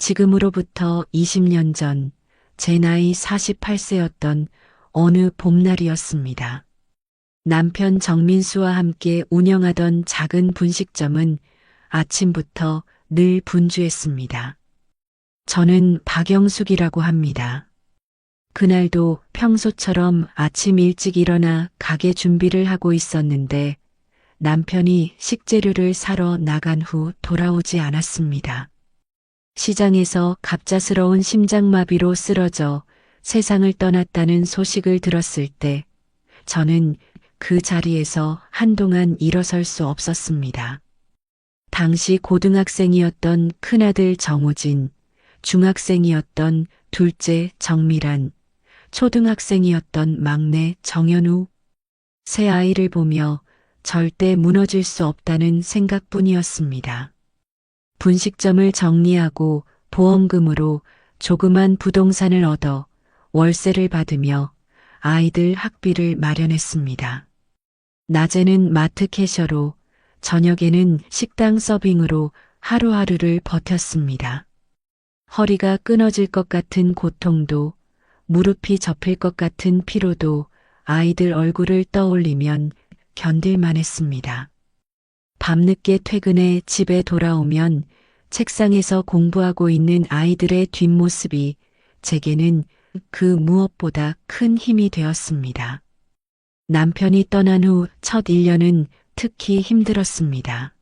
지금으로부터 20년 전 제 나이 48세였던 어느 봄날이었습니다. 남편 정민수와 함께 운영하던 작은 분식점은 아침부터 늘 분주했습니다. 저는 박영숙이라고 합니다. 그날도 평소처럼 아침 일찍 일어나 가게 준비를 하고 있었는데 남편이 식재료를 사러 나간 후 돌아오지 않았습니다. 시장에서 갑작스러운 심장마비로 쓰러져 세상을 떠났다는 소식을 들었을 때 저는 그 자리에서 한동안 일어설 수 없었습니다. 당시 고등학생이었던 큰아들 정우진, 중학생이었던 둘째 정미란, 초등학생이었던 막내 정현우, 세 아이를 보며 절대 무너질 수 없다는 생각뿐이었습니다. 분식점을 정리하고 보험금으로 조그만 부동산을 얻어 월세를 받으며 아이들 학비를 마련했습니다. 낮에는 마트 캐셔로, 저녁에는 식당 서빙으로 하루하루를 버텼습니다. 허리가 끊어질 것 같은 고통도, 무릎이 접힐 것 같은 피로도 아이들 얼굴을 떠올리면 견딜만 했습니다. 밤늦게 퇴근해 집에 돌아오면 책상에서 공부하고 있는 아이들의 뒷모습이 제게는 그 무엇보다 큰 힘이 되었습니다. 남편이 떠난 후 첫 1년은 특히 힘들었습니다.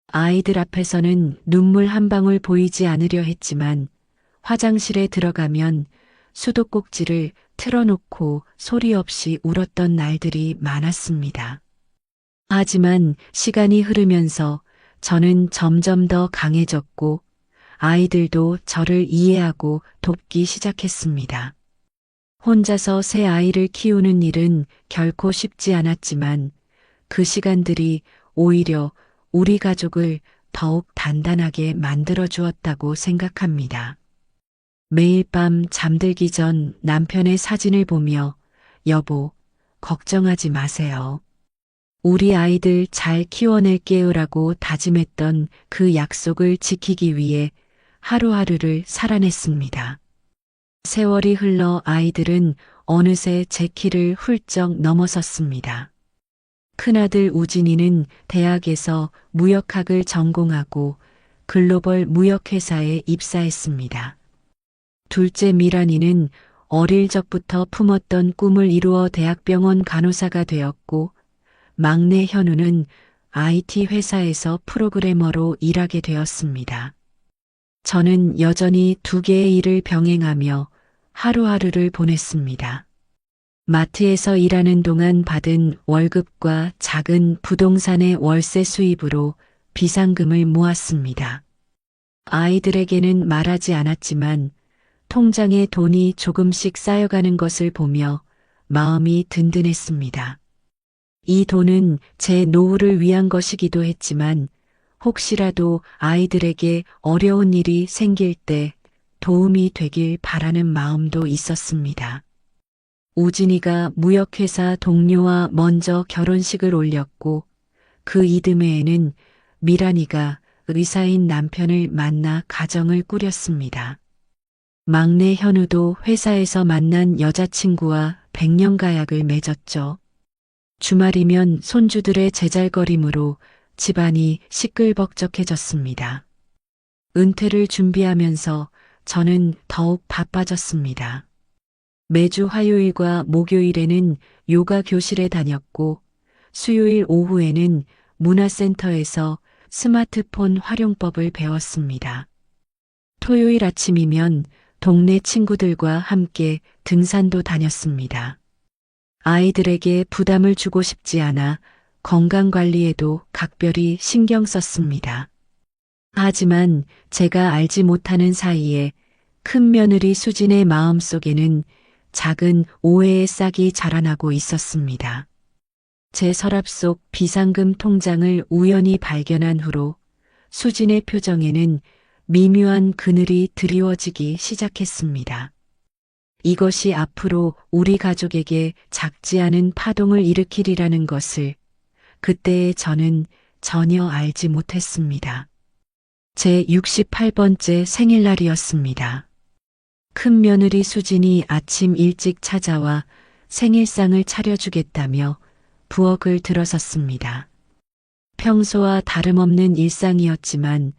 아이들 앞에서는 눈물 한 방울 보이지 않으려 했지만 화장실에 들어가면 수도꼭지를 틀어놓고 소리 없이 울었던 날들이 많았습니다. 하지만 시간이 흐르면서 저는 점점 더 강해졌고 아이들도 저를 이해하고 돕기 시작했습니다. 혼자서 새 아이를 키우는 일은 결코 쉽지 않았지만 그 시간들이 오히려 우리 가족을 더욱 단단하게 만들어 주었다고 생각합니다. 매일 밤 잠들기 전 남편의 사진을 보며 여보, 걱정하지 마세요. 우리 아이들 잘 키워낼게요라고 다짐했던 그 약속을 지키기 위해 하루하루를 살아냈습니다. 세월이 흘러 아이들은 어느새 제 키를 훌쩍 넘어섰습니다. 큰아들 우진이는 대학에서 무역학을 전공하고 글로벌 무역회사에 입사했습니다. 둘째 미란이는 어릴 적부터 품었던 꿈을 이루어 대학병원 간호사가 되었고 막내 현우는 IT 회사에서 프로그래머로 일하게 되었습니다. 저는 여전히 두 개의 일을 병행하며 하루하루를 보냈습니다. 마트에서 일하는 동안 받은 월급과 작은 부동산의 월세 수입으로 비상금을 모았습니다. 아이들에게는 말하지 않았지만 통장에 돈이 조금씩 쌓여가는 것을 보며 마음이 든든했습니다. 이 돈은 제 노후를 위한 것이기도 했지만 혹시라도 아이들에게 어려운 일이 생길 때 도움이 되길 바라는 마음도 있었습니다. 우진이가 무역회사 동료와 먼저 결혼식을 올렸고 그 이듬해에는 미란이가 의사인 남편을 만나 가정을 꾸렸습니다. 막내 현우도 회사에서 만난 여자친구와 백년가약을 맺었죠. 주말이면 손주들의 제잘거림으로 집안이 시끌벅적해졌습니다. 은퇴를 준비하면서 저는 더욱 바빠졌습니다. 매주 화요일과 목요일에는 요가 교실에 다녔고 수요일 오후에는 문화센터에서 스마트폰 활용법을 배웠습니다. 토요일 아침이면 동네 친구들과 함께 등산도 다녔습니다. 아이들에게 부담을 주고 싶지 않아 건강관리에도 각별히 신경 썼습니다. 하지만 제가 알지 못하는 사이에 큰 며느리 수진의 마음속에는 작은 오해의 싹이 자라나고 있었습니다. 제 서랍 속 비상금 통장을 우연히 발견한 후로 수진의 표정에는 미묘한 그늘이 드리워지기 시작했습니다. 이것이 앞으로 우리 가족에게 작지 않은 파동을 일으키리라는 것을 그때의 저는 전혀 알지 못했습니다. 제 68번째 생일날이었습니다. 큰 며느리 수진이 아침 일찍 찾아와 생일상을 차려주겠다며 부엌을 들어섰습니다. 평소와 다름없는 일상이었지만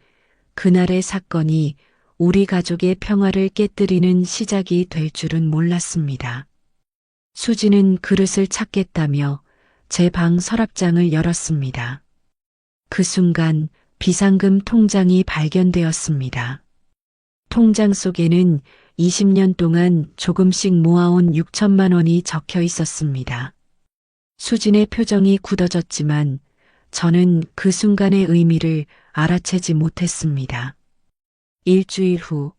그날의 사건이 우리 가족의 평화를 깨뜨리는 시작이 될 줄은 몰랐습니다. 수지는 그릇을 찾겠다며 제 방 서랍장을 열었습니다. 그 순간 비상금 통장이 발견되었습니다. 통장 속에는 20년 동안 조금씩 모아온 6천만 원이 적혀 있었습니다. 수진의 표정이 굳어졌지만 저는 그 순간의 의미를 알아채지 못했습니다. 일주일 후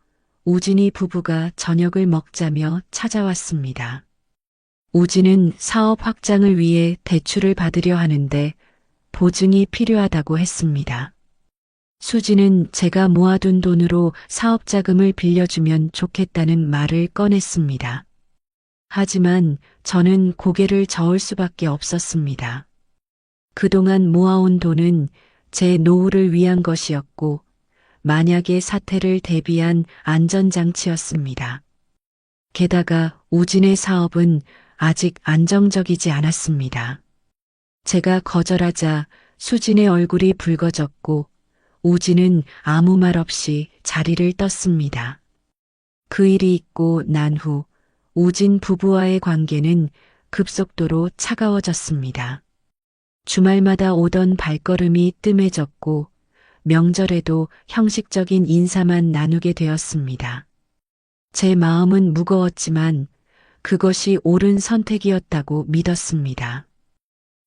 우진이 부부가 저녁을 먹자며 찾아왔습니다. 우진은 사업 확장을 위해 대출을 받으려 하는데 보증이 필요하다고 했습니다. 수지는 제가 모아둔 돈으로 사업 자금을 빌려주면 좋겠다는 말을 꺼냈습니다. 하지만 저는 고개를 저을 수밖에 없었습니다. 그동안 모아온 돈은 제 노후를 위한 것이었고 만약의 사태를 대비한 안전장치였습니다. 게다가 우진의 사업은 아직 안정적이지 않았습니다. 제가 거절하자 수진의 얼굴이 붉어졌고 우진은 아무 말 없이 자리를 떴습니다. 그 일이 있고 난 후 우진 부부와의 관계는 급속도로 차가워졌습니다. 주말마다 오던 발걸음이 뜸해졌고 명절에도 형식적인 인사만 나누게 되었습니다. 제 마음은 무거웠지만 그것이 옳은 선택이었다고 믿었습니다.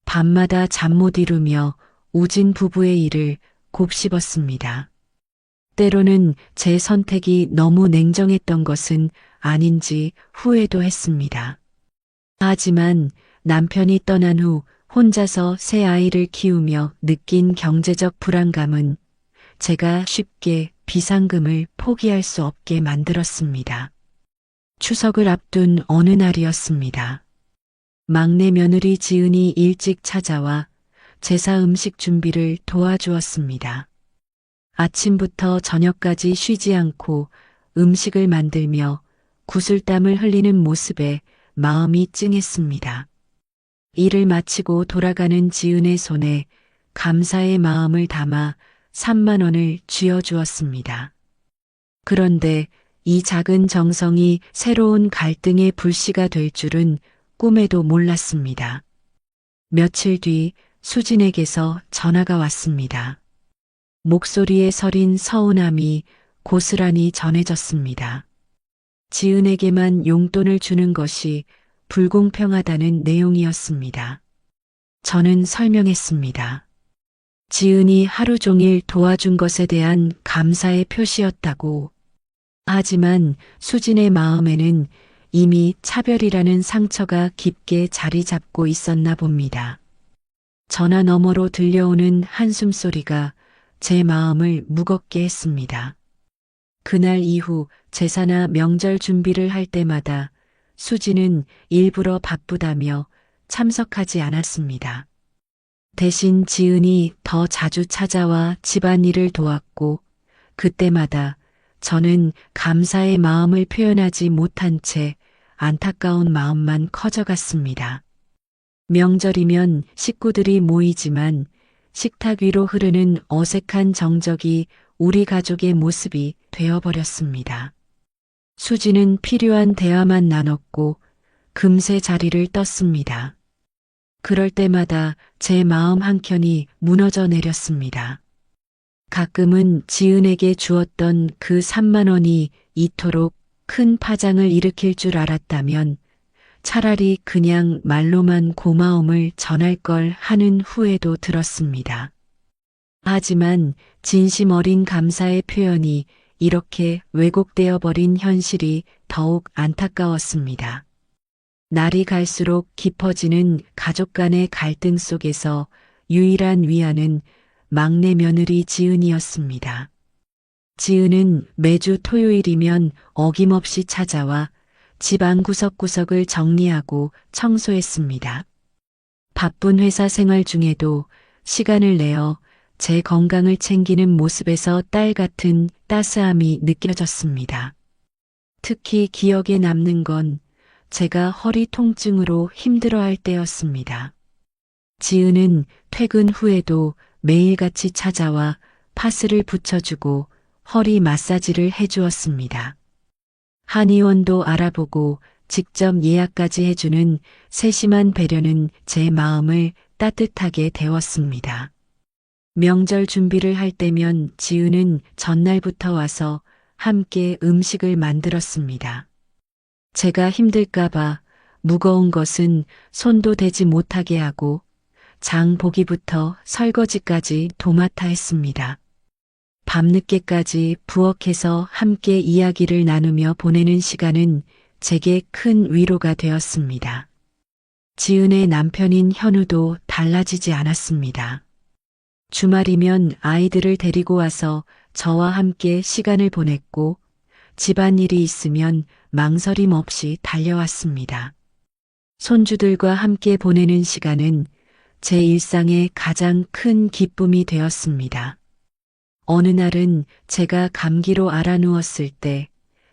밤마다 잠 못 이루며 우진 부부의 일을 곱씹었습니다. 때로는 제 선택이 너무 냉정했던 것은 아닌지 후회도 했습니다. 하지만 남편이 떠난 후 혼자서 새 아이를 키우며 느낀 경제적 불안감은 제가 쉽게 비상금을 포기할 수 없게 만들었습니다. 추석을 앞둔 어느 날이었습니다. 막내 며느리 지은이 일찍 찾아와 제사 음식 준비를 도와주었습니다. 아침부터 저녁까지 쉬지 않고 음식을 만들며 구슬땀을 흘리는 모습에 마음이 찡했습니다. 일을 마치고 돌아가는 지은의 손에 감사의 마음을 담아 3만 원을 쥐어주었습니다. 그런데 이 작은 정성이 새로운 갈등의 불씨가 될 줄은 꿈에도 몰랐습니다. 며칠 뒤 수진에게서 전화가 왔습니다. 목소리에 서린 서운함이 고스란히 전해졌습니다. 지은에게만 용돈을 주는 것이 불공평하다는 내용이었습니다. 저는 설명했습니다. 지은이 하루 종일 도와준 것에 대한 감사의 표시였다고. 하지만 수진의 마음에는 이미 차별이라는 상처가 깊게 자리 잡고 있었나 봅니다. 전화 너머로 들려오는 한숨 소리가 제 마음을 무겁게 했습니다. 그날 이후 제사나 명절 준비를 할 때마다 수지는 일부러 바쁘다며 참석하지 않았습니다. 대신 지은이 더 자주 찾아와 집안일을 도왔고 그때마다 저는 감사의 마음을 표현하지 못한 채 안타까운 마음만 커져갔습니다. 명절이면 식구들이 모이지만 식탁 위로 흐르는 어색한 정적이 우리 가족의 모습이 되어버렸습니다. 수지는 필요한 대화만 나눴고 금세 자리를 떴습니다. 그럴 때마다 제 마음 한켠이 무너져 내렸습니다. 가끔은 지은에게 주었던 그 3만 원이 이토록 큰 파장을 일으킬 줄 알았다면 차라리 그냥 말로만 고마움을 전할 걸 하는 후회도 들었습니다. 하지만 진심 어린 감사의 표현이 이렇게 왜곡되어 버린 현실이 더욱 안타까웠습니다. 날이 갈수록 깊어지는 가족 간의 갈등 속에서 유일한 위안은 막내 며느리 지은이었습니다. 지은은 매주 토요일이면 어김없이 찾아와 집안 구석구석을 정리하고 청소했습니다. 바쁜 회사 생활 중에도 시간을 내어 제 건강을 챙기는 모습에서 딸 같은 따스함이 느껴졌습니다. 특히 기억에 남는 건 제가 허리 통증으로 힘들어할 때였습니다. 지은은 퇴근 후에도 매일같이 찾아와 파스를 붙여주고 허리 마사지를 해주었습니다. 한의원도 알아보고 직접 예약까지 해주는 세심한 배려는 제 마음을 따뜻하게 데웠습니다. 명절 준비를 할 때면 지은은 전날부터 와서 함께 음식을 만들었습니다. 제가 힘들까봐 무거운 것은 손도 대지 못하게 하고 장 보기부터 설거지까지 도맡아 했습니다. 밤늦게까지 부엌에서 함께 이야기를 나누며 보내는 시간은 제게 큰 위로가 되었습니다. 지은의 남편인 현우도 달라지지 않았습니다. 주말이면 아이들을 데리고 와서 저와 함께 시간을 보냈고 집안일이 있으면 망설임 없이 달려왔습니다. 손주들과 함께 보내는 시간은 제 일상의 가장 큰 기쁨이 되었습니다. 어느 날은 제가 감기로 앓아누웠을 때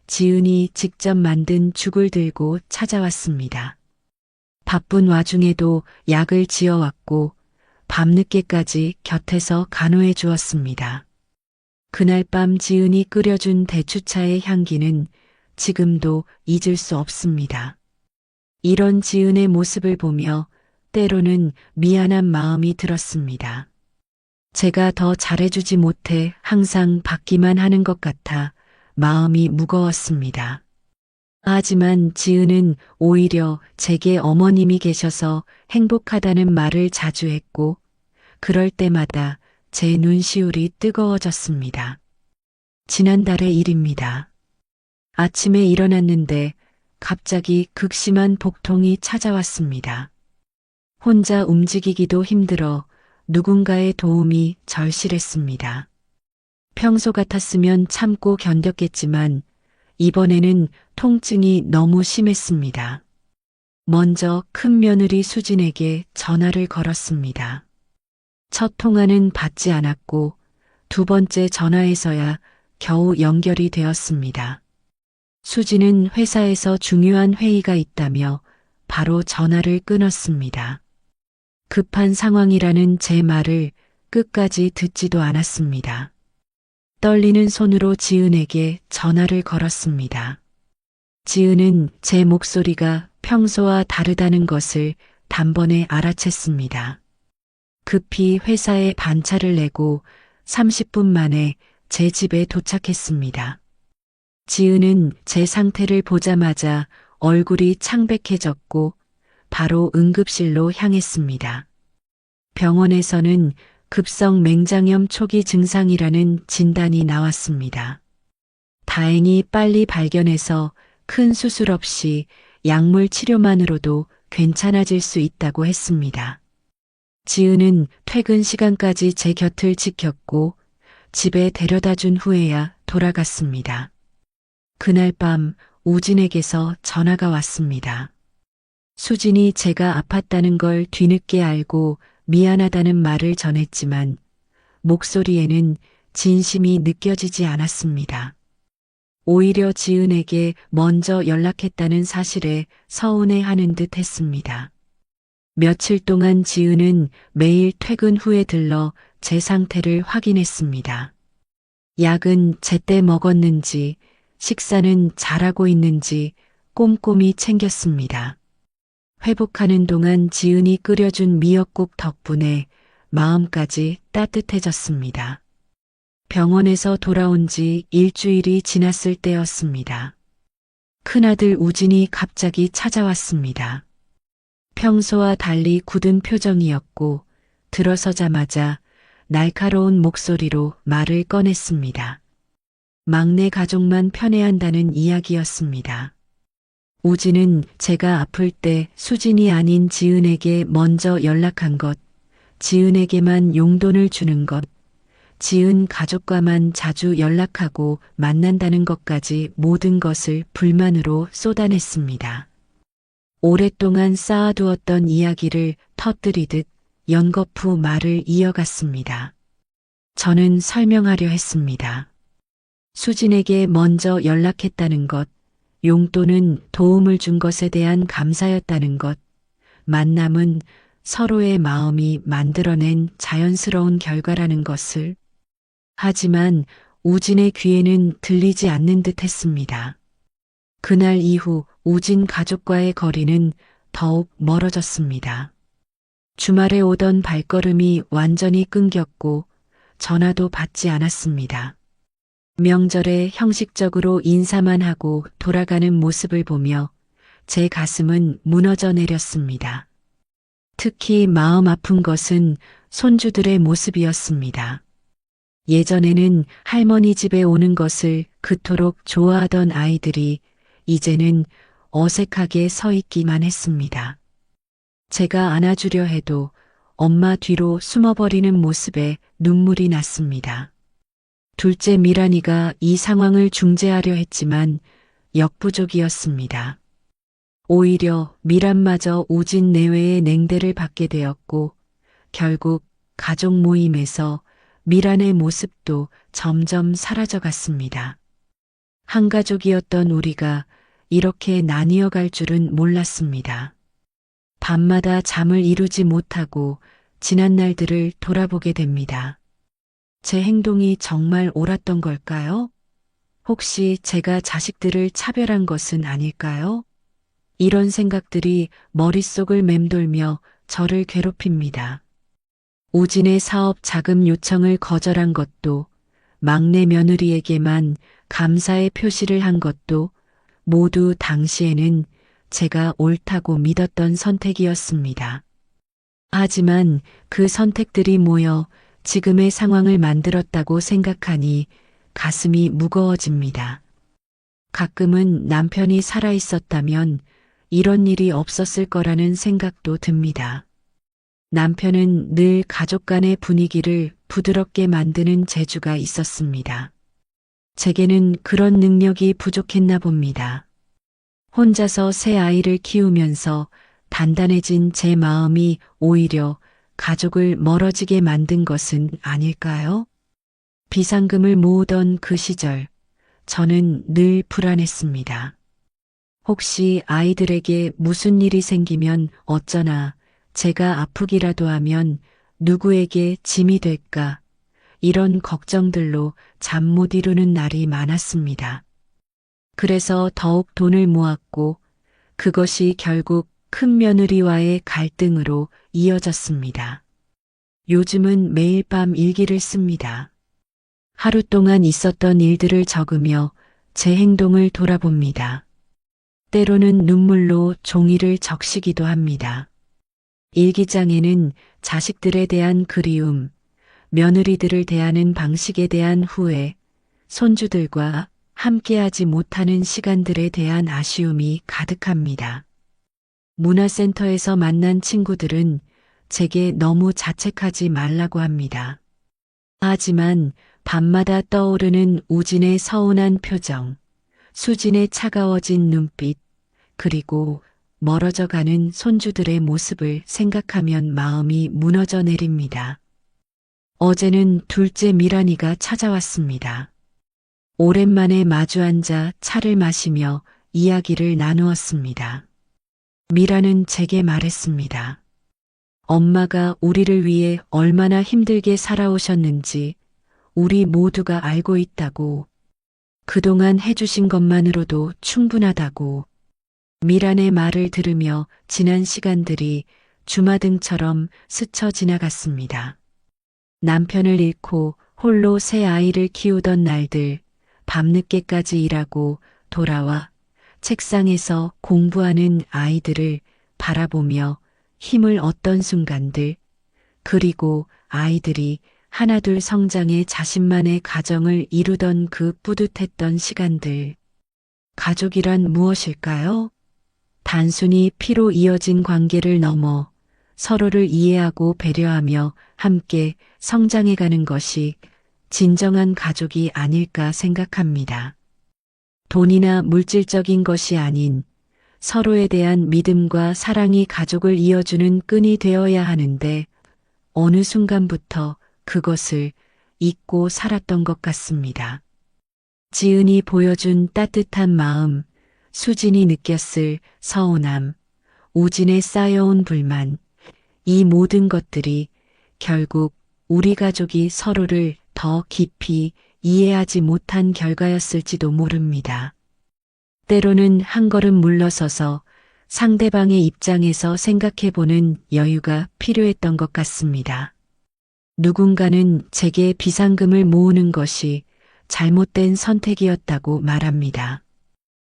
지은이 직접 만든 죽을 들고 찾아왔습니다. 바쁜 와중에도 약을 지어왔고 밤늦게까지 곁에서 간호해 주었습니다. 그날 밤 지은이 끓여준 대추차의 향기는 지금도 잊을 수 없습니다. 이런 지은의 모습을 보며 때로는 미안한 마음이 들었습니다. 제가 더 잘해주지 못해 항상 받기만 하는 것 같아 마음이 무거웠습니다. 하지만 지은은 오히려 제게 어머님이 계셔서 행복하다는 말을 자주 했고 그럴 때마다 제 눈시울이 뜨거워졌습니다. 지난달의 일입니다. 아침에 일어났는데 갑자기 극심한 복통이 찾아왔습니다. 혼자 움직이기도 힘들어 누군가의 도움이 절실했습니다. 평소 같았으면 참고 견뎠겠지만 이번에는 통증이 너무 심했습니다. 먼저 큰며느리 수진에게 전화를 걸었습니다. 첫 통화는 받지 않았고 두 번째 전화에서야 겨우 연결이 되었습니다. 수진은 회사에서 중요한 회의가 있다며 바로 전화를 끊었습니다. 급한 상황이라는 제 말을 끝까지 듣지도 않았습니다. 떨리는 손으로 지은에게 전화를 걸었습니다. 지은은 제 목소리가 평소와 다르다는 것을 단번에 알아챘습니다. 급히 회사에 반차를 내고 30분 만에 제 집에 도착했습니다. 지은은 제 상태를 보자마자 얼굴이 창백해졌고 바로 응급실로 향했습니다. 병원에서는 급성 맹장염 초기 증상이라는 진단이 나왔습니다. 다행히 빨리 발견해서 큰 수술 없이 약물 치료만으로도 괜찮아질 수 있다고 했습니다. 지은은 퇴근 시간까지 제 곁을 지켰고 집에 데려다 준 후에야 돌아갔습니다. 그날 밤 우진에게서 전화가 왔습니다. 수진이 제가 아팠다는 걸 뒤늦게 알고 미안하다는 말을 전했지만 목소리에는 진심이 느껴지지 않았습니다. 오히려 지은에게 먼저 연락했다는 사실에 서운해하는 듯 했습니다. 며칠 동안 지은은 매일 퇴근 후에 들러 제 상태를 확인했습니다. 약은 제때 먹었는지, 식사는 잘하고 있는지 꼼꼼히 챙겼습니다. 회복하는 동안 지은이 끓여준 미역국 덕분에 마음까지 따뜻해졌습니다. 병원에서 돌아온 지 일주일이 지났을 때였습니다. 큰아들 우진이 갑자기 찾아왔습니다. 평소와 달리 굳은 표정이었고 들어서자마자 날카로운 목소리로 말을 꺼냈습니다. 막내 가족만 편애한다는 이야기였습니다. 우진은 제가 아플 때 수진이 아닌 지은에게 먼저 연락한 것, 지은에게만 용돈을 주는 것, 지은 가족과만 자주 연락하고 만난다는 것까지 모든 것을 불만으로 쏟아냈습니다. 오랫동안 쌓아두었던 이야기를 터뜨리듯 연거푸 말을 이어갔습니다. 저는 설명하려 했습니다. 수진에게 먼저 연락했다는 것, 용돈은 도움을 준 것에 대한 감사였다는 것, 만남은 서로의 마음이 만들어낸 자연스러운 결과라는 것을. 하지만 우진의 귀에는 들리지 않는 듯 했습니다. 그날 이후 우진 가족과의 거리는 더욱 멀어졌습니다. 주말에 오던 발걸음이 완전히 끊겼고 전화도 받지 않았습니다. 명절에 형식적으로 인사만 하고 돌아가는 모습을 보며 제 가슴은 무너져 내렸습니다. 특히 마음 아픈 것은 손주들의 모습이었습니다. 예전에는 할머니 집에 오는 것을 그토록 좋아하던 아이들이 이제는 어색하게 서 있기만 했습니다. 제가 안아주려 해도 엄마 뒤로 숨어버리는 모습에 눈물이 났습니다. 둘째 미란이가 이 상황을 중재하려 했지만 역부족이었습니다. 오히려 미란마저 우진 내외의 냉대를 받게 되었고 결국 가족 모임에서 미란의 모습도 점점 사라져갔습니다. 한 가족이었던 우리가 이렇게 나뉘어 갈 줄은 몰랐습니다. 밤마다 잠을 이루지 못하고 지난 날들을 돌아보게 됩니다. 제 행동이 정말 옳았던 걸까요? 혹시 제가 자식들을 차별한 것은 아닐까요? 이런 생각들이 머릿속을 맴돌며 저를 괴롭힙니다. 우진의 사업 자금 요청을 거절한 것도, 막내 며느리에게만 감사의 표시를 한 것도 모두 당시에는 제가 옳다고 믿었던 선택이었습니다. 하지만 그 선택들이 모여 지금의 상황을 만들었다고 생각하니 가슴이 무거워집니다. 가끔은 남편이 살아있었다면 이런 일이 없었을 거라는 생각도 듭니다. 남편은 늘 가족 간의 분위기를 부드럽게 만드는 재주가 있었습니다. 제게는 그런 능력이 부족했나 봅니다. 혼자서 새 아이를 키우면서 단단해진 제 마음이 오히려 가족을 멀어지게 만든 것은 아닐까요? 비상금을 모으던 그 시절, 저는 늘 불안했습니다. 혹시 아이들에게 무슨 일이 생기면 어쩌나, 제가 아프기라도 하면 누구에게 짐이 될까, 이런 걱정들로 잠 못 이루는 날이 많았습니다. 그래서 더욱 돈을 모았고 그것이 결국 큰 며느리와의 갈등으로 이어졌습니다. 요즘은 매일 밤 일기를 씁니다. 하루 동안 있었던 일들을 적으며 제 행동을 돌아봅니다. 때로는 눈물로 종이를 적시기도 합니다. 일기장에는 자식들에 대한 그리움, 며느리들을 대하는 방식에 대한 후회, 손주들과 함께하지 못하는 시간들에 대한 아쉬움이 가득합니다. 문화센터에서 만난 친구들은 제게 너무 자책하지 말라고 합니다. 하지만 밤마다 떠오르는 우진의 서운한 표정, 수진의 차가워진 눈빛, 그리고 멀어져 가는 손주들의 모습을 생각하면 마음이 무너져 내립니다. 어제는 둘째 미란이가 찾아왔습니다. 오랜만에 마주 앉아 차를 마시며 이야기를 나누었습니다. 미라는 제게 말했습니다. 엄마가 우리를 위해 얼마나 힘들게 살아오셨는지 우리 모두가 알고 있다고, 그동안 해주신 것만으로도 충분하다고. 미란의 말을 들으며 지난 시간들이 주마등처럼 스쳐 지나갔습니다. 남편을 잃고 홀로 새 아이를 키우던 날들, 밤늦게까지 일하고 돌아와 책상에서 공부하는 아이들을 바라보며 힘을 얻던 순간들, 그리고 아이들이 하나둘 성장해 자신만의 가정을 이루던 그 뿌듯했던 시간들. 가족이란 무엇일까요? 단순히 피로 이어진 관계를 넘어 서로를 이해하고 배려하며 함께 성장해가는 것이 진정한 가족이 아닐까 생각합니다. 돈이나 물질적인 것이 아닌 서로에 대한 믿음과 사랑이 가족을 이어주는 끈이 되어야 하는데 어느 순간부터 그것을 잊고 살았던 것 같습니다. 지은이 보여준 따뜻한 마음, 수진이 느꼈을 서운함, 우진에 쌓여온 불만, 이 모든 것들이 결국 우리 가족이 서로를 더 깊이 이해하지 못한 결과였을지도 모릅니다. 때로는 한 걸음 물러서서 상대방의 입장에서 생각해보는 여유가 필요했던 것 같습니다. 누군가는 제게 비상금을 모으는 것이 잘못된 선택이었다고 말합니다.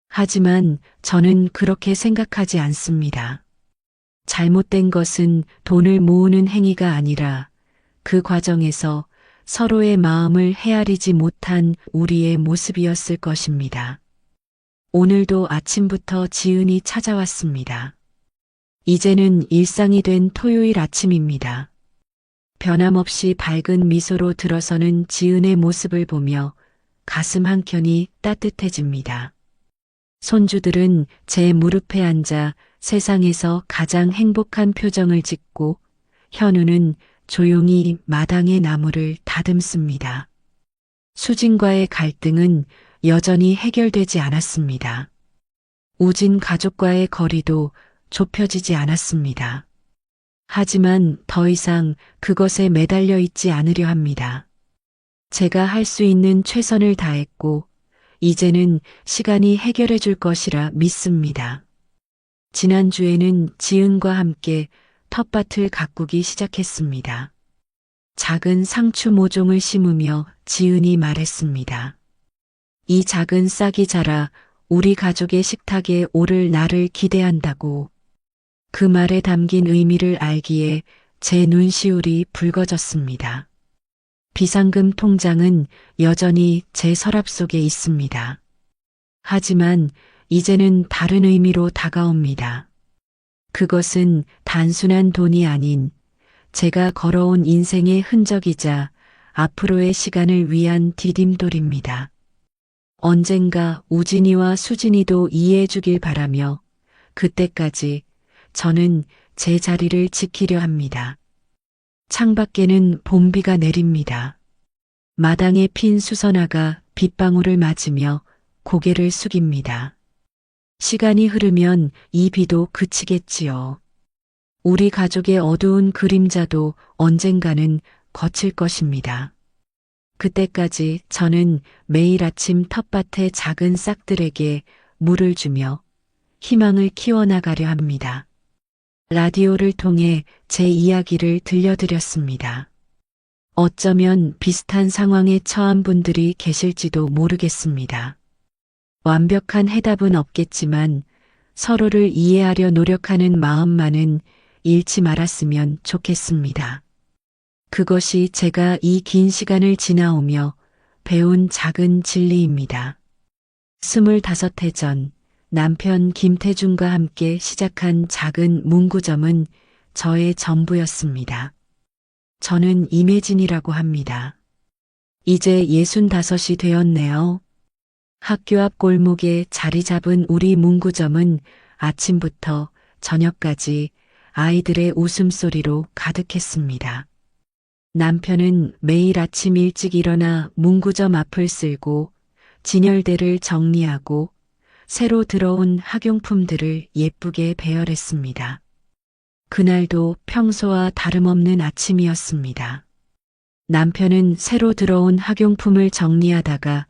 하지만 저는 그렇게 생각하지 않습니다. 잘못된 것은 돈을 모으는 행위가 아니라 그 과정에서 서로의 마음을 헤아리지 못한 우리의 모습이었을 것입니다. 오늘도 아침부터 지은이 찾아왔습니다. 이제는 일상이 된 토요일 아침입니다. 변함없이 밝은 미소로 들어서는 지은의 모습을 보며 가슴 한켠이 따뜻해집니다. 손주들은 제 무릎에 앉아 세상에서 가장 행복한 표정을 짓고 현우는 조용히 마당의 나무를 다듬습니다. 수진과의 갈등은 여전히 해결되지 않았습니다. 우진 가족과의 거리도 좁혀지지 않았습니다. 하지만 더 이상 그것에 매달려 있지 않으려 합니다. 제가 할 수 있는 최선을 다했고 이제는 시간이 해결해 줄 것이라 믿습니다. 지난주에는 지은과 함께 텃밭을 가꾸기 시작했습니다. 작은 상추 모종을 심으며 지은이 말했습니다. 이 작은 싹이 자라 우리 가족의 식탁에 오를 날을 기대한다고. 그 말에 담긴 의미를 알기에 제 눈시울이 붉어졌습니다. 비상금 통장은 여전히 제 서랍 속에 있습니다. 하지만 이제는 다른 의미로 다가옵니다. 그것은 단순한 돈이 아닌 제가 걸어온 인생의 흔적이자 앞으로의 시간을 위한 디딤돌입니다. 언젠가 우진이와 수진이도 이해해 주길 바라며 그때까지 저는 제 자리를 지키려 합니다. 창밖에는 봄비가 내립니다. 마당에 핀 수선화가 빗방울을 맞으며 고개를 숙입니다. 시간이 흐르면 이 비도 그치겠지요. 우리 가족의 어두운 그림자도 언젠가는 거칠 것입니다. 그때까지 저는 매일 아침 텃밭의 작은 싹들에게 물을 주며 희망을 키워나가려 합니다. 라디오를 통해 제 이야기를 들려드렸습니다. 어쩌면 비슷한 상황에 처한 분들이 계실지도 모르겠습니다. 완벽한 해답은 없겠지만 서로를 이해하려 노력하는 마음만은 잃지 말았으면 좋겠습니다. 그것이 제가 이 긴 시간을 지나오며 배운 작은 진리입니다. 25해 전 남편 김태준과 함께 시작한 작은 문구점은 저의 전부였습니다. 저는 임혜진이라고 합니다. 이제 65이 되었네요. 학교 앞 골목에 자리 잡은 우리 문구점은 아침부터 저녁까지 아이들의 웃음소리로 가득했습니다. 남편은 매일 아침 일찍 일어나 문구점 앞을 쓸고 진열대를 정리하고 새로 들어온 학용품들을 예쁘게 배열했습니다. 그날도 평소와 다름없는 아침이었습니다. 남편은 새로 들어온 학용품을 정리하다가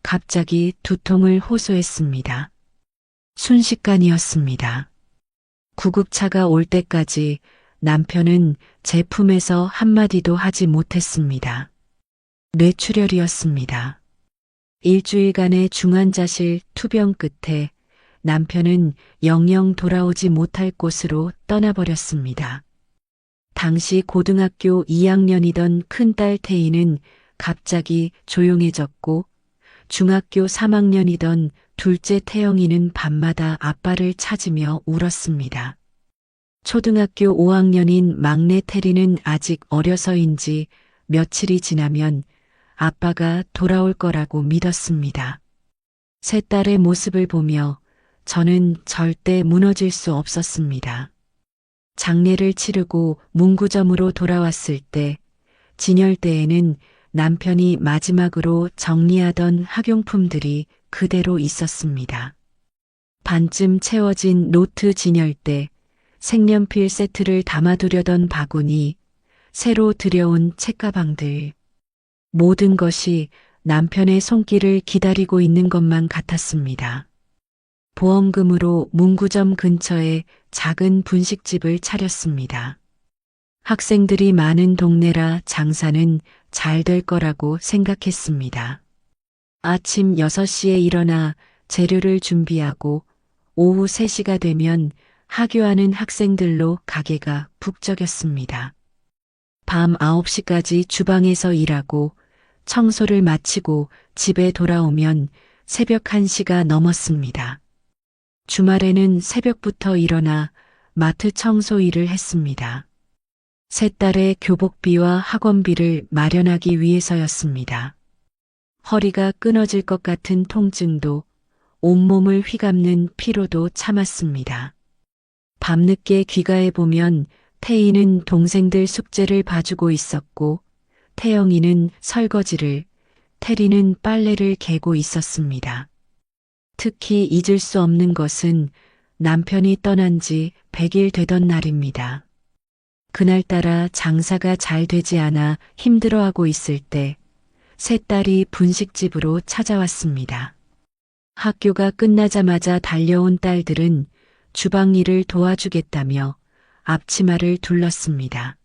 갑자기 두통을 호소했습니다. 순식간이었습니다. 구급차가 올 때까지 남편은 제품에서 한마디도 하지 못했습니다. 뇌출혈이었습니다. 일주일간의 중환자실 투병 끝에 남편은 영영 돌아오지 못할 곳으로 떠나버렸습니다. 당시 고등학교 2학년이던 큰딸 태희는 갑자기 조용해졌고 중학교 3학년이던 둘째 태영이는 밤마다 아빠를 찾으며 울었습니다. 초등학교 5학년인 막내 태리는 아직 어려서인지 며칠이 지나면 아빠가 돌아올 거라고 믿었습니다. 세 딸의 모습을 보며 저는 절대 무너질 수 없었습니다. 장례를 치르고 문구점으로 돌아왔을 때 진열대에는 남편이 마지막으로 정리하던 학용품들이 그대로 있었습니다. 반쯤 채워진 노트 진열대, 색연필 세트를 담아두려던 바구니, 새로 들여온 책가방들. 모든 것이 남편의 손길을 기다리고 있는 것만 같았습니다. 보험금으로 문구점 근처에 작은 분식집을 차렸습니다. 학생들이 많은 동네라 장사는 잘 될 거라고 생각했습니다. 아침 6시에 일어나 재료를 준비하고 오후 3시가 되면 하교하는 학생들로 가게가 북적였습니다. 밤 9시까지 주방에서 일하고 청소를 마치고 집에 돌아오면 새벽 1시가 넘었습니다. 주말에는 새벽부터 일어나 마트 청소 일을 했습니다. 세 딸의 교복비와 학원비를 마련하기 위해서였습니다. 허리가 끊어질 것 같은 통증도 온몸을 휘감는 피로도 참았습니다. 밤늦게 귀가해 보면 태희는 동생들 숙제를 봐주고 있었고 태영이는 설거지를, 태리는 빨래를 개고 있었습니다. 특히 잊을 수 없는 것은 남편이 떠난 지 100일 되던 날입니다. 그날따라 장사가 잘 되지 않아 힘들어하고 있을 때 세 딸이 분식집으로 찾아왔습니다. 학교가 끝나자마자 달려온 딸들은 주방 일을 도와주겠다며 앞치마를 둘렀습니다.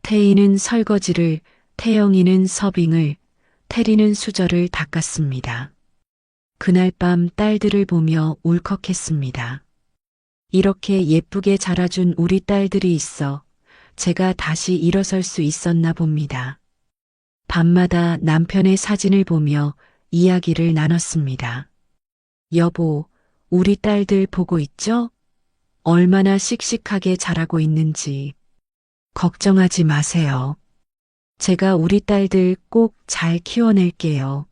태희는 설거지를, 태영이는 서빙을, 태리는 수저를 닦았습니다. 그날 밤 딸들을 보며 울컥했습니다. 이렇게 예쁘게 자라준 우리 딸들이 있어 제가 다시 일어설 수 있었나 봅니다. 밤마다 남편의 사진을 보며 이야기를 나눴습니다. 여보, 우리 딸들 보고 있죠? 얼마나 씩씩하게 자라고 있는지. 걱정하지 마세요. 제가 우리 딸들 꼭 잘 키워낼게요.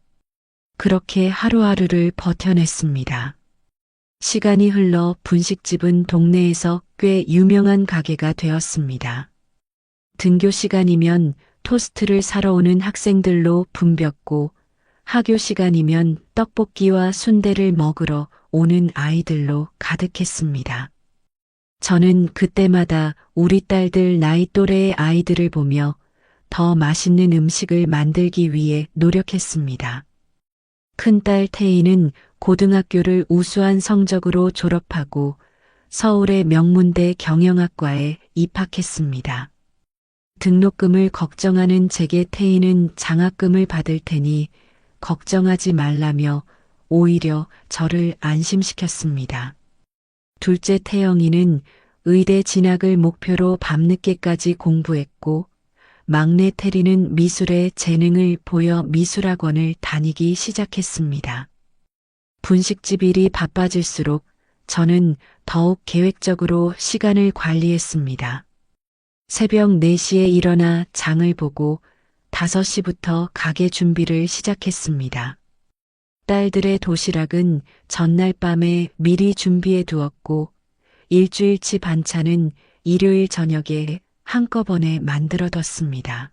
그렇게 하루하루를 버텨냈습니다. 시간이 흘러 분식집은 동네에서 꽤 유명한 가게가 되었습니다. 등교 시간이면 토스트를 사러 오는 학생들로 붐볐고 하교 시간이면 떡볶이와 순대를 먹으러 오는 아이들로 가득했습니다. 저는 그때마다 우리 딸들 나이 또래의 아이들을 보며 더 맛있는 음식을 만들기 위해 노력했습니다. 큰딸 태희는 고등학교를 우수한 성적으로 졸업하고 서울의 명문대 경영학과에 입학했습니다. 등록금을 걱정하는 제게 태희는 장학금을 받을 테니 걱정하지 말라며 오히려 저를 안심시켰습니다. 둘째 태영이는 의대 진학을 목표로 밤늦게까지 공부했고 막내 태리는 미술에 재능을 보여 미술학원을 다니기 시작했습니다. 분식집 일이 바빠질수록 저는 더욱 계획적으로 시간을 관리했습니다. 새벽 4시에 일어나 장을 보고 5시부터 가게 준비를 시작했습니다. 딸들의 도시락은 전날 밤에 미리 준비해 두었고 일주일치 반찬은 일요일 저녁에 한꺼번에 만들어뒀습니다.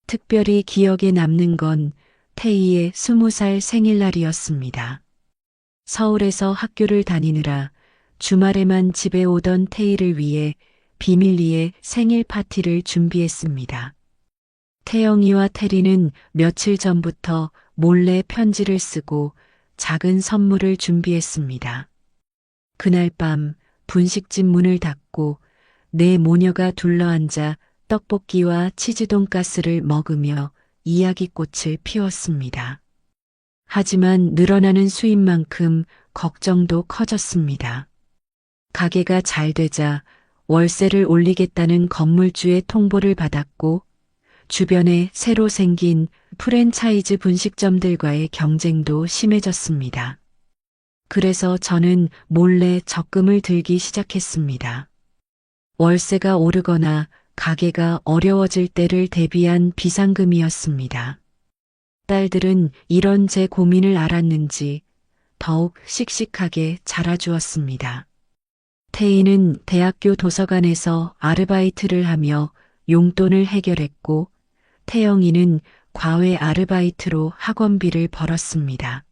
특별히 기억에 남는 건 태희의 20살 생일날이었습니다. 서울에서 학교를 다니느라 주말에만 집에 오던 태희를 위해 비밀리에 생일 파티를 준비했습니다. 태영이와 태리는 며칠 전부터 몰래 편지를 쓰고 작은 선물을 준비했습니다. 그날 밤 분식집 문을 닫고 네 모녀가 둘러앉아 떡볶이와 치즈 돈가스를 먹으며 이야기꽃을 피웠습니다. 하지만 늘어나는 수입만큼 걱정도 커졌습니다. 가게가 잘 되자 월세를 올리겠다는 건물주의 통보를 받았고 주변에 새로 생긴 프랜차이즈 분식점들과의 경쟁도 심해졌습니다. 그래서 저는 몰래 적금을 들기 시작했습니다. 월세가 오르거나 가게가 어려워질 때를 대비한 비상금이었습니다. 딸들은 이런 제 고민을 알았는지 더욱 씩씩하게 자라주었습니다. 태희는 대학교 도서관에서 아르바이트를 하며 용돈을 해결했고 태영이는 과외 아르바이트로 학원비를 벌었습니다.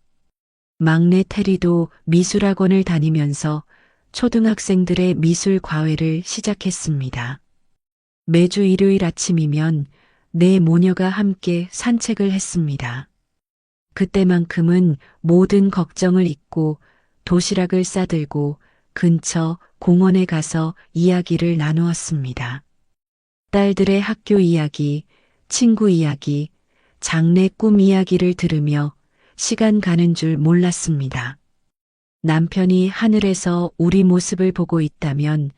막내 테리도 미술학원을 다니면서 초등학생들의 미술 과외를 시작했습니다. 매주 일요일 아침이면 네 모녀가 함께 산책을 했습니다. 그때만큼은 모든 걱정을 잊고 도시락을 싸들고 근처 공원에 가서 이야기를 나누었습니다. 딸들의 학교 이야기, 친구 이야기, 장래 꿈 이야기를 들으며 시간 가는 줄 몰랐습니다. 남편이 하늘에서 우리 모습을 보고 있다면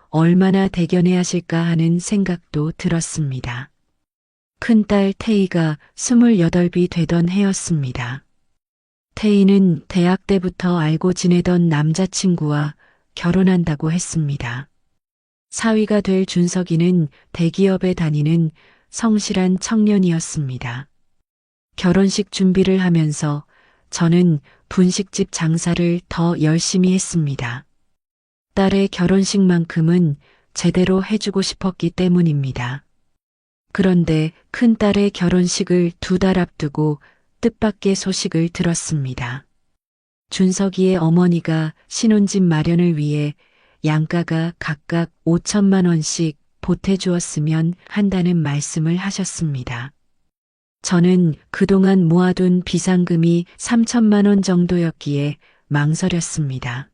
얼마나 대견해 하실까 하는 생각도 들었습니다. 큰딸 태희가 28이 되던 해였습니다. 태희는 대학 때부터 알고 지내던 남자친구와 결혼한다고 했습니다. 사위가 될 준석이는 대기업에 다니는 성실한 청년이었습니다. 결혼식 준비를 하면서 저는 분식집 장사를 더 열심히 했습니다. 딸의 결혼식만큼은 제대로 해주고 싶었기 때문입니다. 그런데 큰딸의 결혼식을 2달 앞두고 뜻밖의 소식을 들었습니다. 준석이의 어머니가 신혼집 마련을 위해 양가가 각각 5천만 원씩 보태주었으면 한다는 말씀을 하셨습니다. 저는 그동안 모아둔 비상금이 3천만 원 정도였기에 망설였습니다.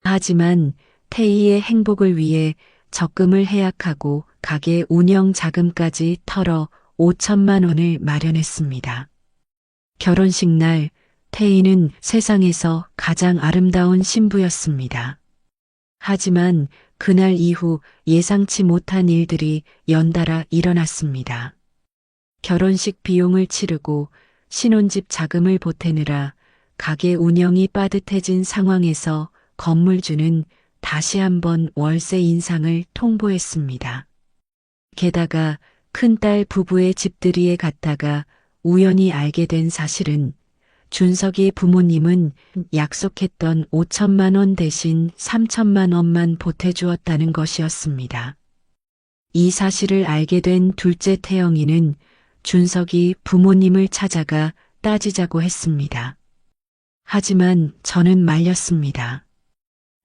하지만 태희의 행복을 위해 적금을 해약하고 가게 운영 자금까지 털어 5천만 원을 마련했습니다. 결혼식 날 태희는 세상에서 가장 아름다운 신부였습니다. 하지만 그날 이후 예상치 못한 일들이 연달아 일어났습니다. 결혼식 비용을 치르고 신혼집 자금을 보태느라 가게 운영이 빠듯해진 상황에서 건물주는 다시 한번 월세 인상을 통보했습니다. 게다가 큰딸 부부의 집들이에 갔다가 우연히 알게 된 사실은 준석이 부모님은 약속했던 5천만 원 대신 3천만 원만 보태주었다는 것이었습니다. 이 사실을 알게 된 둘째 태영이는 준석이 부모님을 찾아가 따지자고 했습니다. 하지만 저는 말렸습니다.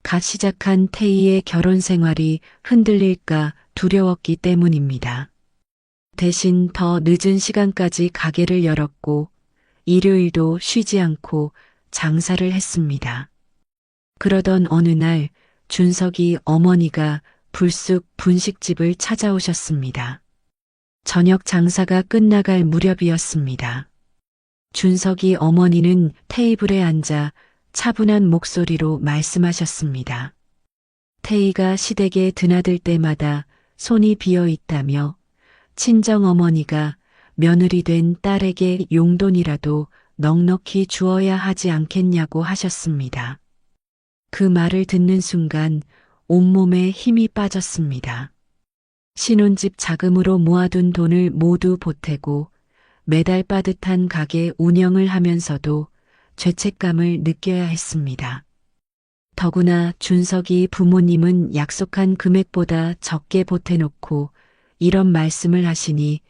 갓 시작한 태희의 결혼 생활이 흔들릴까 두려웠기 때문입니다. 대신 더 늦은 시간까지 가게를 열었고 일요일도 쉬지 않고 장사를 했습니다. 그러던 어느 날 준석이 어머니가 불쑥 분식집을 찾아오셨습니다. 저녁 장사가 끝나갈 무렵이었습니다. 준석이 어머니는 테이블에 앉아 차분한 목소리로 말씀하셨습니다. 태희가 시댁에 드나들 때마다 손이 비어 있다며 친정어머니가 며느리 된 딸에게 용돈이라도 넉넉히 주어야 하지 않겠냐고 하셨습니다. 그 말을 듣는 순간 온몸에 힘이 빠졌습니다. 신혼집 자금으로 모아둔 돈을 모두 보태고 매달 빠듯한 가게 운영을 하면서도 죄책감을 느껴야 했습니다. 더구나 준석이 부모님은 약속한 금액보다 적게 보태놓고 이런 말씀을 하시니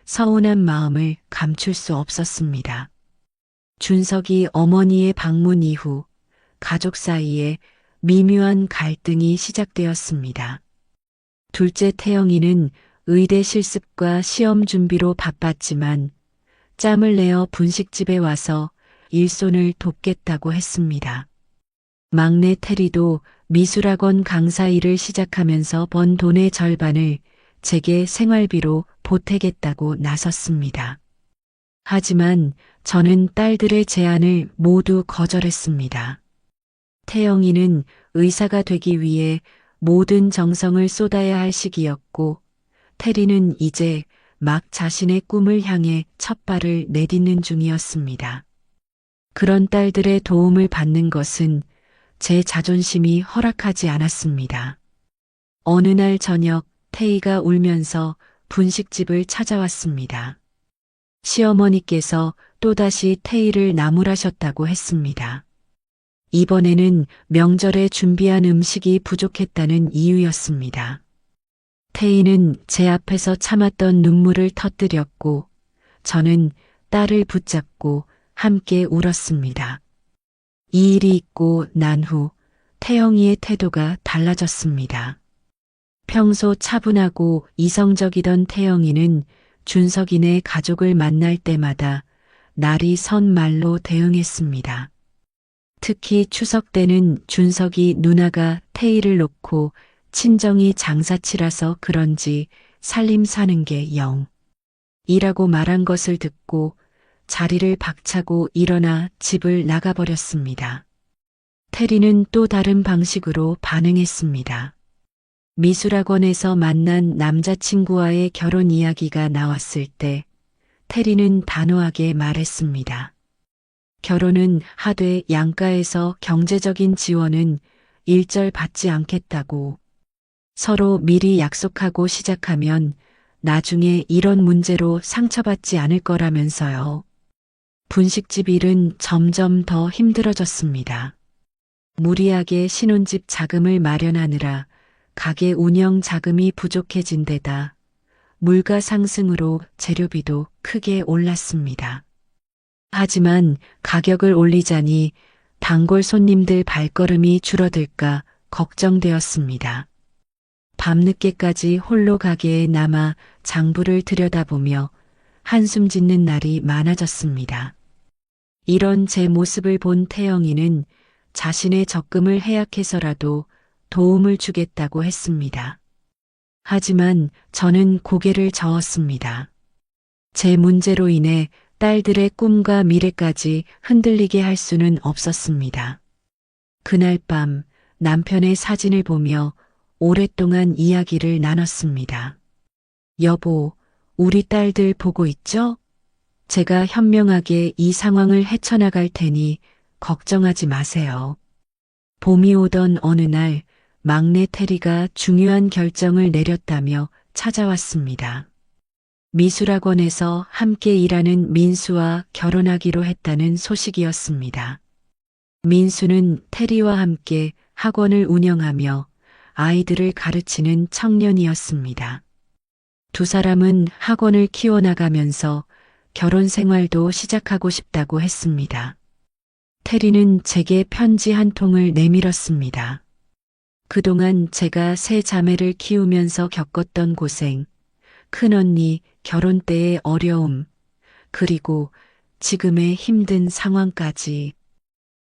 서운한 마음을 감출 수 없었습니다. 준석이 어머니의 방문 이후 가족 사이에 미묘한 갈등이 시작되었습니다. 둘째 태영이는 의대 실습과 시험 준비로 바빴지만 짬을 내어 분식집에 와서 일손을 돕겠다고 했습니다. 막내 테리도 미술학원 강사 일을 시작하면서 번 돈의 절반을 제게 생활비로 보태겠다고 나섰습니다. 하지만 저는 딸들의 제안을 모두 거절했습니다. 태영이는 의사가 되기 위해 모든 정성을 쏟아야 할 시기였고 테리는 이제 막 자신의 꿈을 향해 첫발을 내딛는 중이었습니다. 그런 딸들의 도움을 받는 것은 제 자존심이 허락하지 않았습니다. 어느 날 저녁 태희가 울면서 분식집을 찾아왔습니다. 시어머니께서 또다시 태희를 나무라셨다고 했습니다. 이번에는 명절에 준비한 음식이 부족했다는 이유였습니다. 태희는 제 앞에서 참았던 눈물을 터뜨렸고 저는 딸을 붙잡고 함께 울었습니다. 이 일이 있고 난 후 태영이의 태도가 달라졌습니다. 평소 차분하고 이성적이던 태영이는 준석이네 가족을 만날 때마다 날이 선 말로 대응했습니다. 특히 추석 때는 준석이 누나가 태희를 놓고 친정이 장사치라서 그런지 살림 사는 게 영 이라고 말한 것을 듣고 자리를 박차고 일어나 집을 나가버렸습니다. 태리는 또 다른 방식으로 반응했습니다. 미술학원에서 만난 남자친구와의 결혼 이야기가 나왔을 때 태리는 단호하게 말했습니다. 결혼은 하되 양가에서 경제적인 지원은 일절 받지 않겠다고. 서로 미리 약속하고 시작하면 나중에 이런 문제로 상처받지 않을 거라면서요. 분식집 일은 점점 더 힘들어졌습니다. 무리하게 신혼집 자금을 마련하느라 가게 운영 자금이 부족해진 데다 물가 상승으로 재료비도 크게 올랐습니다. 하지만 가격을 올리자니 단골 손님들 발걸음이 줄어들까 걱정되었습니다. 밤늦게까지 홀로 가게에 남아 장부를 들여다보며 한숨 짓는 날이 많아졌습니다. 이런 제 모습을 본 태영이는 자신의 적금을 해약해서라도 도움을 주겠다고 했습니다. 하지만 저는 고개를 저었습니다. 제 문제로 인해 딸들의 꿈과 미래까지 흔들리게 할 수는 없었습니다. 그날 밤 남편의 사진을 보며 오랫동안 이야기를 나눴습니다. 여보, 우리 딸들 보고 있죠? 제가 현명하게 이 상황을 헤쳐나갈 테니 걱정하지 마세요. 봄이 오던 어느 날 막내 태리가 중요한 결정을 내렸다며 찾아왔습니다. 미술학원에서 함께 일하는 민수와 결혼하기로 했다는 소식이었습니다. 민수는 태리와 함께 학원을 운영하며 아이들을 가르치는 청년이었습니다. 두 사람은 학원을 키워나가면서 결혼 생활도 시작하고 싶다고 했습니다. 태리는 제게 편지 한 통을 내밀었습니다. 그동안 제가 세 자매를 키우면서 겪었던 고생, 큰언니 결혼 때의 어려움, 그리고 지금의 힘든 상황까지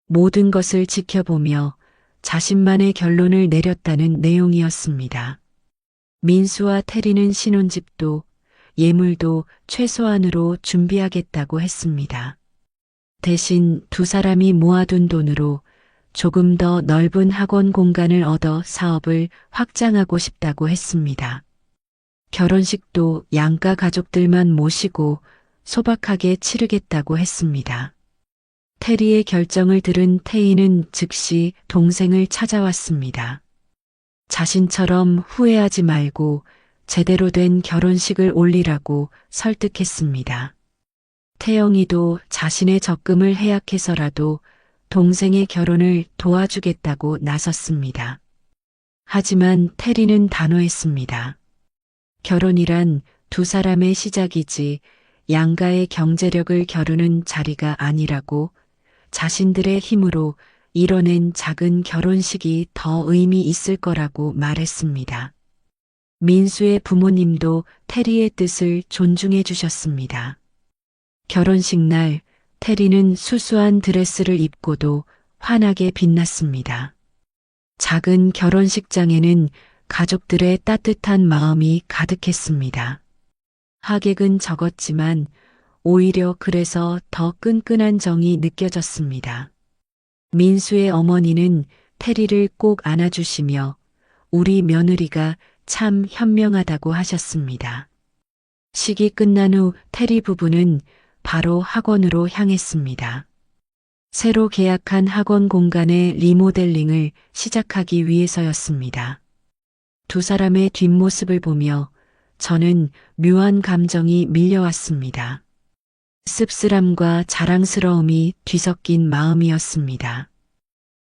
모든 것을 지켜보며 자신만의 결론을 내렸다는 내용이었습니다. 민수와 태리는 신혼집도 예물도 최소한으로 준비하겠다고 했습니다. 대신 두 사람이 모아둔 돈으로 조금 더 넓은 학원 공간을 얻어 사업을 확장하고 싶다고 했습니다. 결혼식도 양가 가족들만 모시고 소박하게 치르겠다고 했습니다. 태리의 결정을 들은 태희는 즉시 동생을 찾아왔습니다. 자신처럼 후회하지 말고 제대로 된 결혼식을 올리라고 설득했습니다. 태영이도 자신의 적금을 해약해서라도 동생의 결혼을 도와주겠다고 나섰습니다. 하지만 태리는 단호했습니다. 결혼이란 두 사람의 시작이지 양가의 경제력을 겨루는 자리가 아니라고 자신들의 힘으로 이뤄낸 작은 결혼식이 더 의미 있을 거라고 말했습니다. 민수의 부모님도 태리의 뜻을 존중해 주셨습니다. 결혼식 날 태리는 수수한 드레스를 입고도 환하게 빛났습니다. 작은 결혼식장에는 가족들의 따뜻한 마음이 가득했습니다. 하객은 적었지만 오히려 그래서 더 끈끈한 정이 느껴졌습니다. 민수의 어머니는 태리를 꼭 안아주시며 우리 며느리가 참 현명하다고 하셨습니다. 식이 끝난 후 태리 부부는 바로 학원으로 향했습니다. 새로 계약한 학원 공간의 리모델링을 시작하기 위해서였습니다. 두 사람의 뒷모습을 보며 저는 묘한 감정이 밀려왔습니다. 씁쓸함과 자랑스러움이 뒤섞인 마음이었습니다.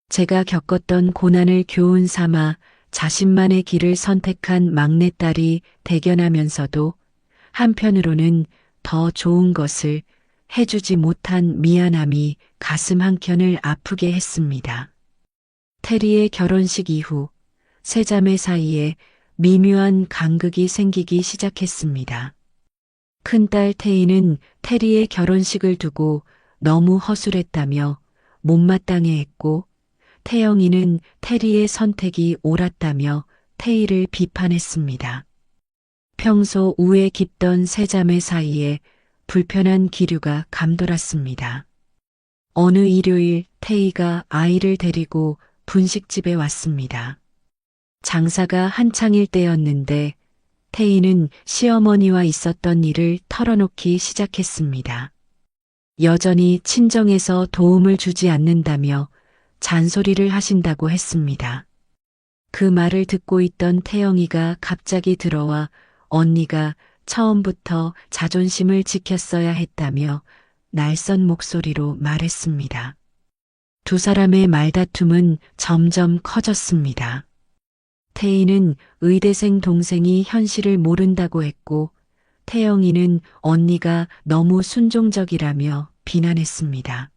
제가 겪었던 고난을 교훈 삼아 자신만의 길을 선택한 막내딸이 대견하면서도 한편으로는 더 좋은 것을 해주지 못한 미안함이 가슴 한켠을 아프게 했습니다. 테리의 결혼식 이후 세 자매 사이에 미묘한 간극이 생기기 시작했습니다. 큰딸 태희는 테리의 결혼식을 두고 너무 허술했다며 못마땅해했고, 태영이는 테리의 선택이 옳았다며 태희를 비판했습니다. 평소 우애 깊던 세 자매 사이에 불편한 기류가 감돌았습니다. 어느 일요일 태희가 아이를 데리고 분식집에 왔습니다. 장사가 한창일 때였는데 태희는 시어머니와 있었던 일을 털어놓기 시작했습니다. 여전히 친정에서 도움을 주지 않는다며 잔소리를 하신다고 했습니다. 그 말을 듣고 있던 태영이가 갑자기 들어와 언니가 처음부터 자존심을 지켰어야 했다며 날선 목소리로 말했습니다. 두 사람의 말다툼은 점점 커졌습니다. 태희는 의대생 동생이 현실을 모른다고 했고, 태영이는 언니가 너무 순종적이라며 비난했습니다.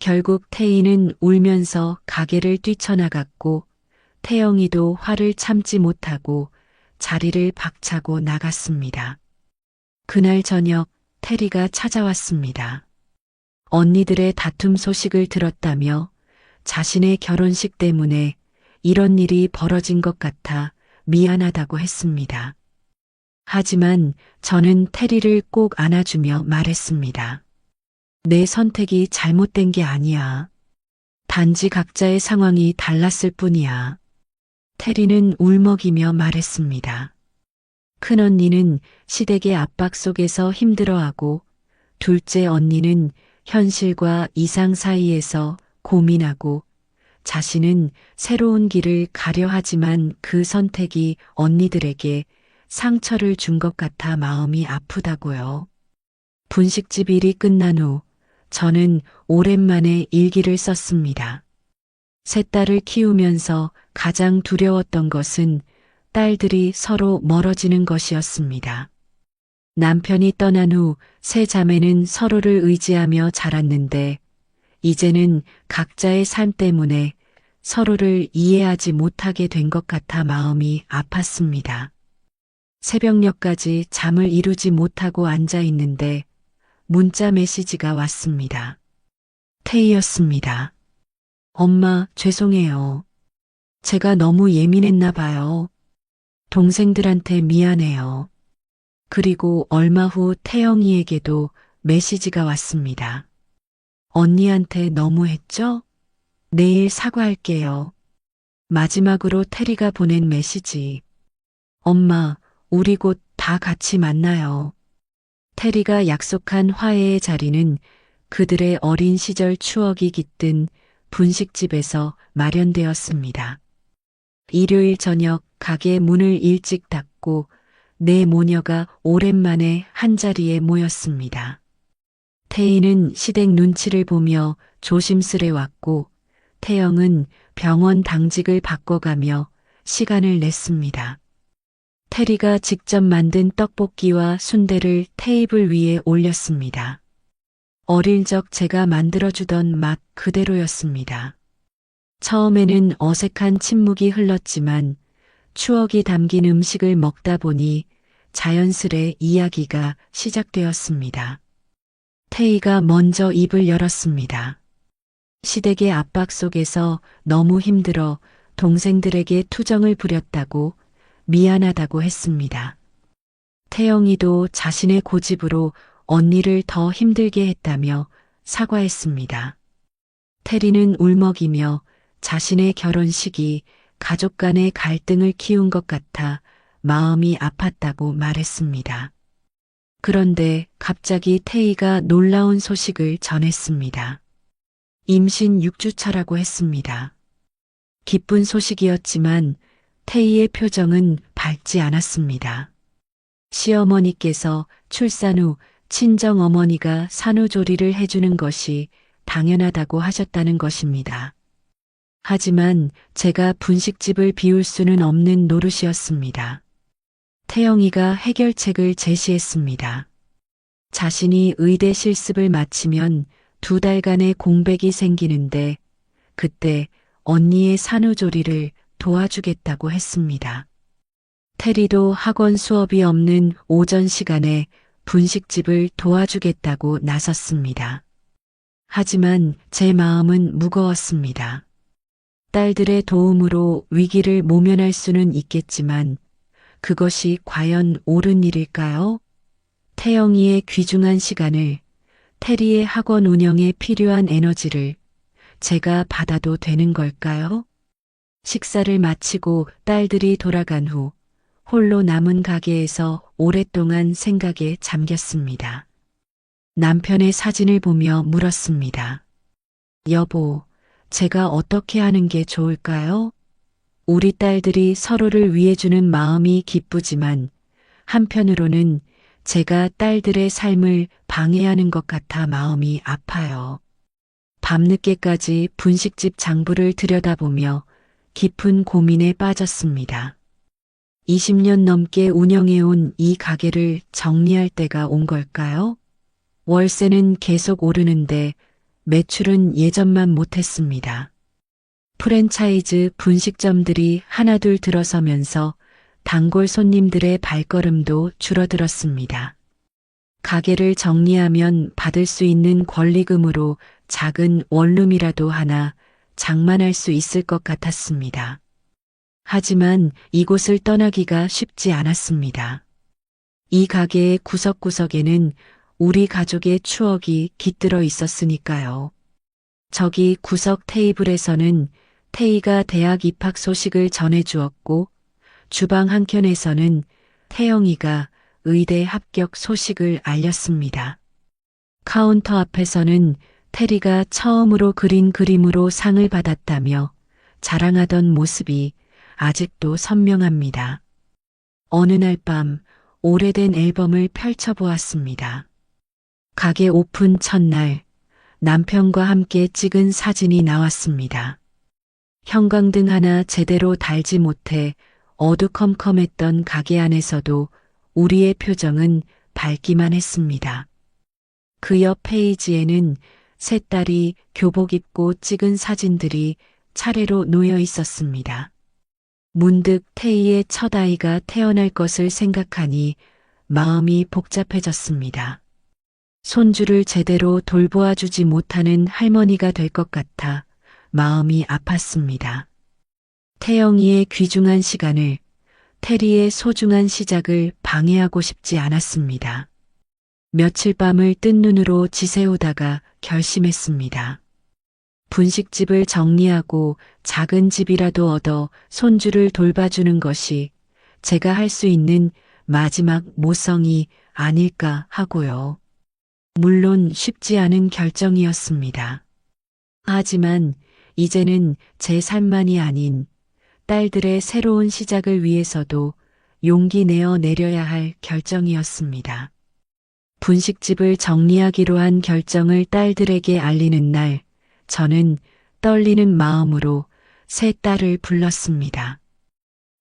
결국 태희는 울면서 가게를 뛰쳐나갔고, 태영이도 화를 참지 못하고 자리를 박차고 나갔습니다. 그날 저녁 테리가 찾아왔습니다. 언니들의 다툼 소식을 들었다며 자신의 결혼식 때문에 이런 일이 벌어진 것 같아 미안하다고 했습니다. 하지만 저는 테리를 꼭 안아주며 말했습니다. 내 선택이 잘못된 게 아니야. 단지 각자의 상황이 달랐을 뿐이야. 테리는 울먹이며 말했습니다. 큰언니는 시댁의 압박 속에서 힘들어하고, 둘째 언니는 현실과 이상 사이에서 고민하고, 자신은 새로운 길을 가려 하지만 그 선택이 언니들에게 상처를 준 것 같아 마음이 아프다고요. 분식집 일이 끝난 후 저는 오랜만에 일기를 썼습니다. 세 딸을 키우면서 가장 두려웠던 것은 딸들이 서로 멀어지는 것이었습니다. 남편이 떠난 후 세 자매는 서로를 의지하며 자랐는데, 이제는 각자의 삶 때문에 서로를 이해하지 못하게 된 것 같아 마음이 아팠습니다. 새벽녘까지 잠을 이루지 못하고 앉아 있는데 문자 메시지가 왔습니다. 태희였습니다. 엄마, 죄송해요. 제가 너무 예민했나 봐요. 동생들한테 미안해요. 그리고 얼마 후 태영이에게도 메시지가 왔습니다. 언니한테 너무했죠? 내일 사과할게요. 마지막으로 테리가 보낸 메시지. 엄마, 우리 곧 다 같이 만나요. 테리가 약속한 화해의 자리는 그들의 어린 시절 추억이 깃든 분식집에서 마련되었습니다. 일요일 저녁 가게 문을 일찍 닫고 네 모녀가 오랜만에 한자리에 모였습니다. 태희는 시댁 눈치를 보며 조심스레 왔고, 태영은 병원 당직을 바꿔가며 시간을 냈습니다. 테리가 직접 만든 떡볶이와 순대를 테이블 위에 올렸습니다. 어릴 적 제가 만들어주던 맛 그대로였습니다. 처음에는 어색한 침묵이 흘렀지만 추억이 담긴 음식을 먹다 보니 자연스레 이야기가 시작되었습니다. 태희가 먼저 입을 열었습니다. 시댁의 압박 속에서 너무 힘들어 동생들에게 투정을 부렸다고, 미안하다고 했습니다. 태영이도 자신의 고집으로 언니를 더 힘들게 했다며 사과했습니다. 테리는 울먹이며 자신의 결혼식이 가족 간의 갈등을 키운 것 같아 마음이 아팠다고 말했습니다. 그런데 갑자기 태희가 놀라운 소식을 전했습니다. 임신 6주차라고 했습니다. 기쁜 소식이었지만 태희의 표정은 밝지 않았습니다. 시어머니께서 출산 후 친정어머니가 산후조리를 해주는 것이 당연하다고 하셨다는 것입니다. 하지만 제가 분식집을 비울 수는 없는 노릇이었습니다. 태영이가 해결책을 제시했습니다. 자신이 의대 실습을 마치면 2달간의 공백이 생기는데 그때 언니의 산후조리를 도와주겠다고 했습니다. 테리도 학원 수업이 없는 오전 시간에 분식집을 도와주겠다고 나섰습니다. 하지만 제 마음은 무거웠습니다. 딸들의 도움으로 위기를 모면할 수는 있겠지만 그것이 과연 옳은 일일까요? 태영이의 귀중한 시간을, 테리의 학원 운영에 필요한 에너지를 제가 받아도 되는 걸까요? 식사를 마치고 딸들이 돌아간 후 홀로 남은 가게에서 오랫동안 생각에 잠겼습니다. 남편의 사진을 보며 물었습니다. 여보, 제가 어떻게 하는 게 좋을까요? 우리 딸들이 서로를 위해주는 마음이 기쁘지만 한편으로는 제가 딸들의 삶을 방해하는 것 같아 마음이 아파요. 밤늦게까지 분식집 장부를 들여다보며 깊은 고민에 빠졌습니다. 20년 넘게 운영해온 이 가게를 정리할 때가 온 걸까요? 월세는 계속 오르는데 매출은 예전만 못했습니다. 프랜차이즈 분식점들이 하나둘 들어서면서 단골 손님들의 발걸음도 줄어들었습니다. 가게를 정리하면 받을 수 있는 권리금으로 작은 원룸이라도 하나 장만할 수 있을 것 같았습니다. 하지만 이곳을 떠나기가 쉽지 않았습니다. 이 가게의 구석구석에는 우리 가족의 추억이 깃들어 있었으니까요. 저기 구석 테이블에서는 태희가 대학 입학 소식을 전해주었고 주방 한켠에서는 태영이가 의대 합격 소식을 알렸습니다. 카운터 앞에서는 테리가 처음으로 그린 그림으로 상을 받았다며 자랑하던 모습이 아직도 선명합니다. 어느 날 밤 오래된 앨범을 펼쳐보았습니다. 가게 오픈 첫날 남편과 함께 찍은 사진이 나왔습니다. 형광등 하나 제대로 달지 못해 어두컴컴했던 가게 안에서도 우리의 표정은 밝기만 했습니다. 그 옆 페이지에는 세 딸이 교복 입고 찍은 사진들이 차례로 놓여 있었습니다. 문득 태희의 첫 아이가 태어날 것을 생각하니 마음이 복잡해졌습니다. 손주를 제대로 돌보아 주지 못하는 할머니가 될 것 같아 마음이 아팠습니다. 태영이의 귀중한 시간을, 테리의 소중한 시작을 방해하고 싶지 않았습니다. 며칠 밤을 뜬 눈으로 지새우다가 결심했습니다. 분식집을 정리하고 작은 집이라도 얻어 손주를 돌봐주는 것이 제가 할 수 있는 마지막 모성이 아닐까 하고요. 물론 쉽지 않은 결정이었습니다. 하지만 이제는 제 삶만이 아닌 딸들의 새로운 시작을 위해서도 용기 내어 내려야 할 결정이었습니다. 분식집을 정리하기로 한 결정을 딸들에게 알리는 날, 저는 떨리는 마음으로 세 딸을 불렀습니다.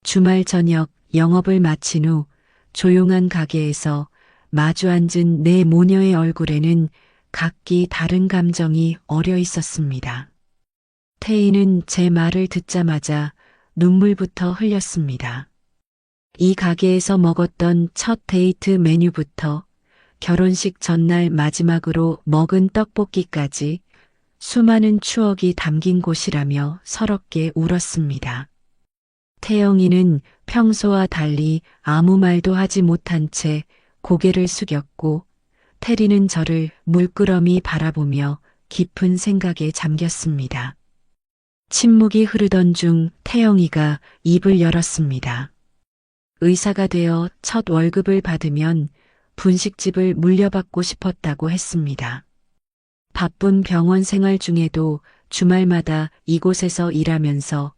주말 저녁 영업을 마친 후 조용한 가게에서 마주 앉은 네 모녀의 얼굴에는 각기 다른 감정이 어려 있었습니다. 태희는 제 말을 듣자마자 눈물부터 흘렸습니다. 이 가게에서 먹었던 첫 데이트 메뉴부터 결혼식 전날 마지막으로 먹은 떡볶이까지 수많은 추억이 담긴 곳이라며 서럽게 울었습니다. 태영이는 평소와 달리 아무 말도 하지 못한 채 고개를 숙였고 테리는 저를 물끄러미 바라보며 깊은 생각에 잠겼습니다. 침묵이 흐르던 중 태영이가 입을 열었습니다. 의사가 되어 첫 월급을 받으면 분식집을 물려받고 싶었다고 했습니다. 바쁜 병원 생활 중에도 주말마다 이곳에서 일하면서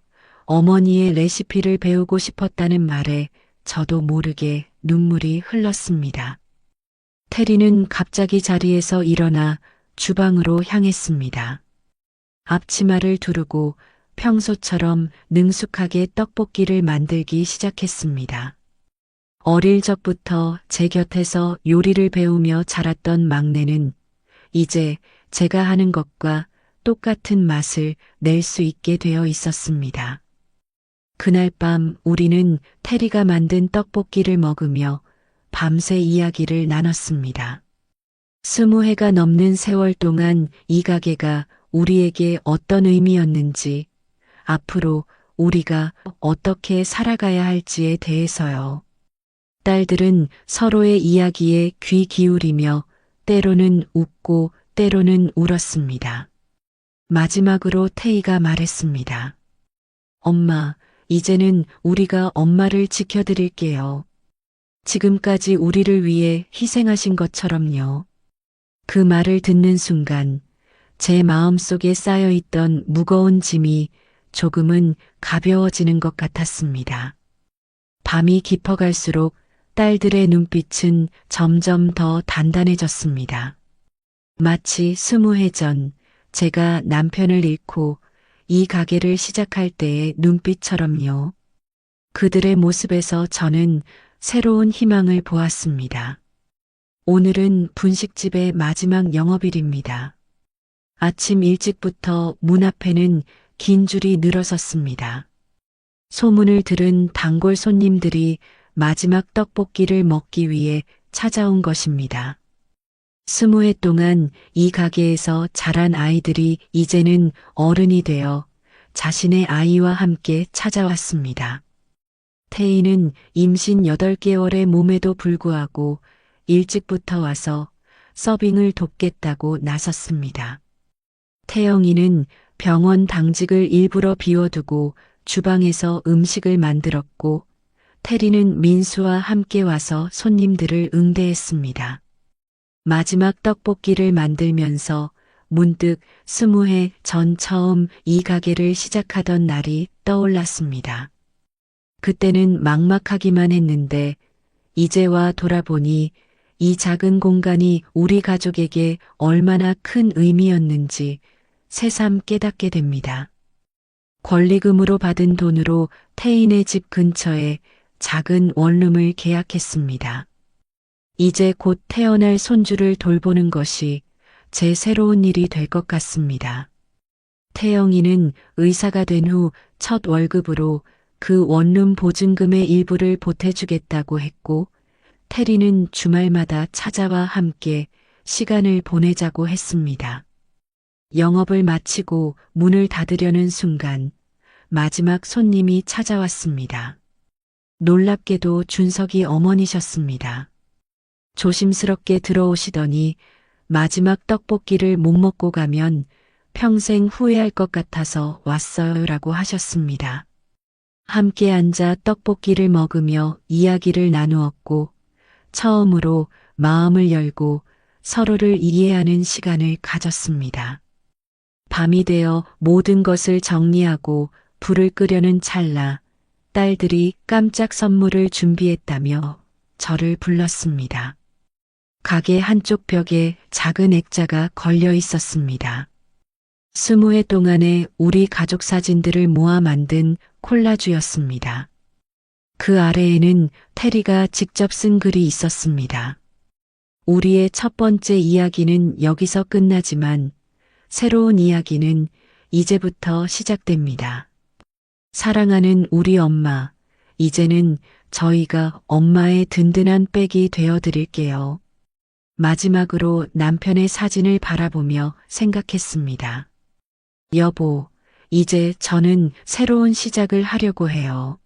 어머니의 레시피를 배우고 싶었다는 말에 저도 모르게 눈물이 흘렀습니다. 테리는 갑자기 자리에서 일어나 주방으로 향했습니다. 앞치마를 두르고 평소처럼 능숙하게 떡볶이를 만들기 시작했습니다. 어릴 적부터 제 곁에서 요리를 배우며 자랐던 막내는 이제 제가 하는 것과 똑같은 맛을 낼 수 있게 되어 있었습니다. 그날 밤 우리는 테리가 만든 떡볶이를 먹으며 밤새 이야기를 나눴습니다. 20해가 넘는 세월 동안 이 가게가 우리에게 어떤 의미였는지, 앞으로 우리가 어떻게 살아가야 할지에 대해서요. 딸들은 서로의 이야기에 귀 기울이며 때로는 웃고 때로는 울었습니다. 마지막으로 태희가 말했습니다. 엄마, 이제는 우리가 엄마를 지켜드릴게요. 지금까지 우리를 위해 희생하신 것처럼요. 그 말을 듣는 순간 제 마음속에 쌓여있던 무거운 짐이 조금은 가벼워지는 것 같았습니다. 밤이 깊어갈수록 딸들의 눈빛은 점점 더 단단해졌습니다. 마치 20해 전 제가 남편을 잃고 이 가게를 시작할 때의 눈빛처럼요. 그들의 모습에서 저는 새로운 희망을 보았습니다. 오늘은 분식집의 마지막 영업일입니다. 아침 일찍부터 문 앞에는 긴 줄이 늘어섰습니다. 소문을 들은 단골 손님들이 마지막 떡볶이를 먹기 위해 찾아온 것입니다. 20해 동안 이 가게에서 자란 아이들이 이제는 어른이 되어 자신의 아이와 함께 찾아왔습니다. 태희는 임신 8개월의 몸에도 불구하고 일찍부터 와서 서빙을 돕겠다고 나섰습니다. 태영이는 병원 당직을 일부러 비워두고 주방에서 음식을 만들었고, 태리는 민수와 함께 와서 손님들을 응대했습니다. 마지막 떡볶이를 만들면서 문득 20해 전 처음 이 가게를 시작하던 날이 떠올랐습니다. 그때는 막막하기만 했는데 이제와 돌아보니 이 작은 공간이 우리 가족에게 얼마나 큰 의미였는지 새삼 깨닫게 됩니다. 권리금으로 받은 돈으로 태인의 집 근처에 작은 원룸을 계약했습니다. 이제 곧 태어날 손주를 돌보는 것이 제 새로운 일이 될 것 같습니다. 태영이는 의사가 된 후 첫 월급으로 그 원룸 보증금의 일부를 보태주겠다고 했고, 태리는 주말마다 찾아와 함께 시간을 보내자고 했습니다. 영업을 마치고 문을 닫으려는 순간 마지막 손님이 찾아왔습니다. 놀랍게도 준석이 어머니셨습니다. 조심스럽게 들어오시더니 마지막 떡볶이를 못 먹고 가면 평생 후회할 것 같아서 왔어요라고 하셨습니다. 함께 앉아 떡볶이를 먹으며 이야기를 나누었고, 처음으로 마음을 열고 서로를 이해하는 시간을 가졌습니다. 밤이 되어 모든 것을 정리하고 불을 끄려는 찰나 딸들이 깜짝 선물을 준비했다며 저를 불렀습니다. 가게 한쪽 벽에 작은 액자가 걸려 있었습니다. 20해 동안의 우리 가족 사진들을 모아 만든 콜라주였습니다. 그 아래에는 테리가 직접 쓴 글이 있었습니다. 우리의 첫 번째 이야기는 여기서 끝나지만 새로운 이야기는 이제부터 시작됩니다. 사랑하는 우리 엄마, 이제는 저희가 엄마의 든든한 백이 되어 드릴게요. 마지막으로 남편의 사진을 바라보며 생각했습니다. 여보, 이제 저는 새로운 시작을 하려고 해요.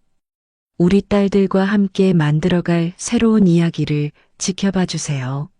우리 딸들과 함께 만들어갈 새로운 이야기를 지켜봐 주세요.